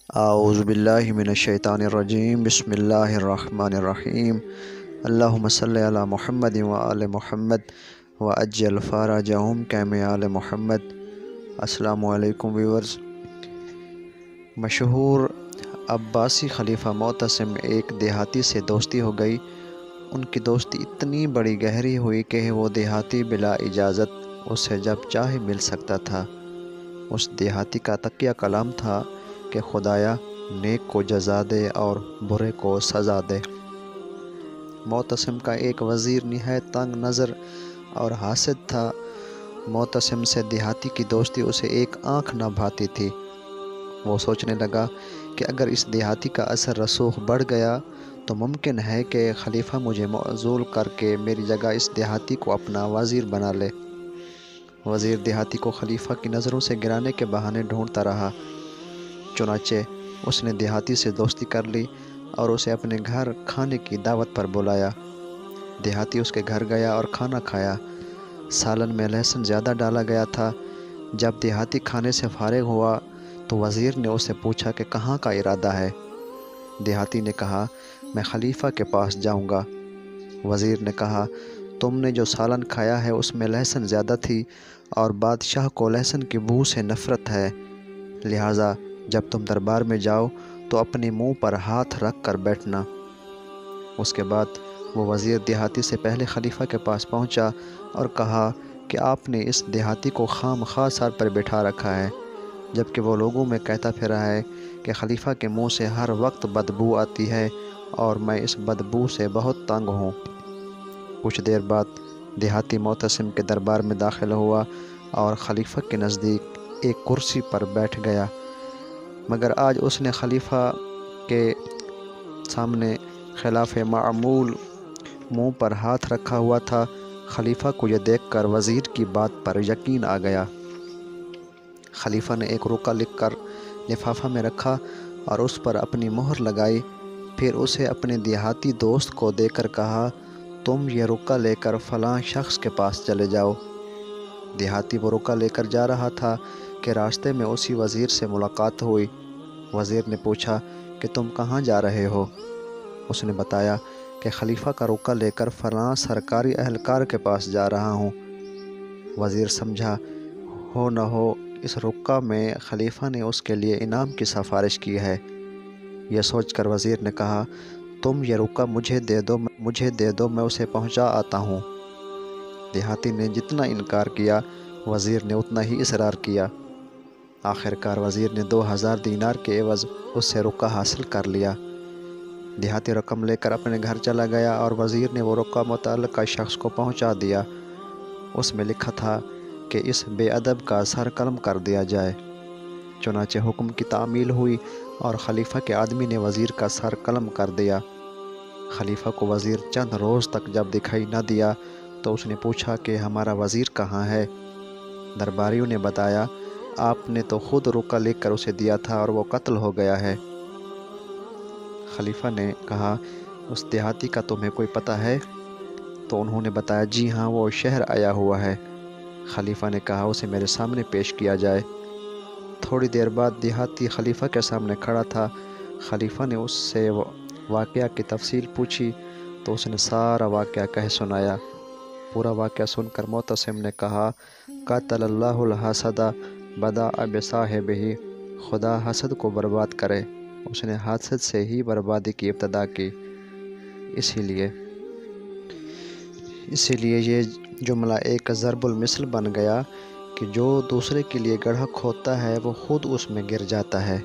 اعوذ باللہ من الشیطان الرجیم بسم اللہ الرحمن الرحیم اللہم صلی علی محمد وآل محمد وعجل فرجہم کما آل محمد۔ السلام علیکم ویورز۔ مشہور عباسی خلیفہ معتصم ایک دیہاتی سے دوستی ہو گئی۔ ان کی دوستی اتنی بڑی گہری ہوئی کہ وہ دیہاتی بلا اجازت اسے جب چاہے مل سکتا تھا۔ اس دیہاتی کا تقیہ کلام تھا کہ خدایا نیک کو جزا دے اور برے کو سزا دے۔ معتصم کا ایک وزیر نہایت تنگ نظر اور حاسد تھا۔ معتصم سے دیہاتی کی دوستی اسے ایک آنکھ نہ بھاتی تھی۔ وہ سوچنے لگا کہ اگر اس دیہاتی کا اثر رسوخ بڑھ گیا تو ممکن ہے کہ خلیفہ مجھے معزول کر کے میری جگہ اس دیہاتی کو اپنا وزیر بنا لے۔ وزیر دیہاتی کو خلیفہ کی نظروں سے گرانے کے بہانے ڈھونڈتا رہا۔ چنانچہ اس نے دیہاتی سے دوستی کر لی اور اسے اپنے گھر کھانے کی دعوت پر بلایا۔ دیہاتی اس کے گھر گیا اور کھانا کھایا۔ سالن میں لہسن زیادہ ڈالا گیا تھا۔ جب دیہاتی کھانے سے فارغ ہوا تو وزیر نے اسے پوچھا کہ کہاں کا ارادہ ہے۔ دیہاتی نے کہا میں خلیفہ کے پاس جاؤں گا۔ وزیر نے کہا تم نے جو سالن کھایا ہے اس میں لہسن زیادہ تھی اور بادشاہ کو لہسن کی بو سے نفرت ہے، لہٰذا جب تم دربار میں جاؤ تو اپنے منہ پر ہاتھ رکھ کر بیٹھنا۔ اس کے بعد وہ وزیر دیہاتی سے پہلے خلیفہ کے پاس پہنچا اور کہا کہ آپ نے اس دیہاتی کو خام خواہ سر پر بٹھا رکھا ہے، جبکہ وہ لوگوں میں کہتا پھرا ہے کہ خلیفہ کے منہ سے ہر وقت بدبو آتی ہے اور میں اس بدبو سے بہت تنگ ہوں۔ کچھ دیر بعد دیہاتی معتصم کے دربار میں داخل ہوا اور خلیفہ کے نزدیک ایک کرسی پر بیٹھ گیا، مگر آج اس نے خلیفہ کے سامنے خلاف معمول منہ پر ہاتھ رکھا ہوا تھا۔ خلیفہ کو یہ دیکھ کر وزیر کی بات پر یقین آ گیا۔ خلیفہ نے ایک رقعہ لکھ کر لفافہ میں رکھا اور اس پر اپنی مہر لگائی، پھر اسے اپنے دیہاتی دوست کو دے کر کہا تم یہ رقعہ لے کر فلاں شخص کے پاس چلے جاؤ۔ دیہاتی وہ رقعہ لے کر جا رہا تھا کہ راستے میں اسی وزیر سے ملاقات ہوئی۔ وزیر نے پوچھا کہ تم کہاں جا رہے ہو؟ اس نے بتایا کہ خلیفہ کا رقعہ لے کر فلاں سرکاری اہلکار کے پاس جا رہا ہوں۔ وزیر سمجھا ہو نہ ہو اس رقعہ میں خلیفہ نے اس کے لیے انعام کی سفارش کی ہے۔ یہ سوچ کر وزیر نے کہا تم یہ رقعہ مجھے دے دو میں اسے پہنچا آتا ہوں۔ دیہاتی نے جتنا انکار کیا وزیر نے اتنا ہی اصرار کیا۔ آخر کار وزیر نے 2000 دینار کے عوض اس سے رقعہ حاصل کر لیا۔ دیہاتی رقم لے کر اپنے گھر چلا گیا اور وزیر نے وہ رقعہ متعلقہ شخص کو پہنچا دیا۔ اس میں لکھا تھا کہ اس بے ادب کا سر قلم کر دیا جائے۔ چنانچہ حکم کی تعمیل ہوئی اور خلیفہ کے آدمی نے وزیر کا سر قلم کر دیا۔ خلیفہ کو وزیر چند روز تک جب دکھائی نہ دیا تو اس نے پوچھا کہ ہمارا وزیر کہاں ہے؟ درباریوں نے بتایا آپ نے تو خود رقعہ لکھ کر اسے دیا تھا اور وہ قتل ہو گیا ہے۔ خلیفہ نے کہا اس دیہاتی کا تمہیں کوئی پتہ ہے؟ تو انہوں نے بتایا جی ہاں وہ شہر آیا ہوا ہے۔ خلیفہ نے کہا اسے میرے سامنے پیش کیا جائے۔ تھوڑی دیر بعد دیہاتی خلیفہ کے سامنے کھڑا تھا۔ خلیفہ نے اس سے واقعہ کی تفصیل پوچھی تو اس نے سارا واقعہ کہہ سنایا۔ پورا واقعہ سن کر معتصم نے کہا قاتل اللہ الحسد بدأ بصاحبہ، خدا حسد کو برباد کرے، اس نے حاسد سے ہی بربادی کی ابتدا کی۔ اسی لیے یہ جملہ ایک ضرب المثل بن گیا کہ جو دوسرے کے لیے گڑھا کھودتا ہے وہ خود اس میں گر جاتا ہے۔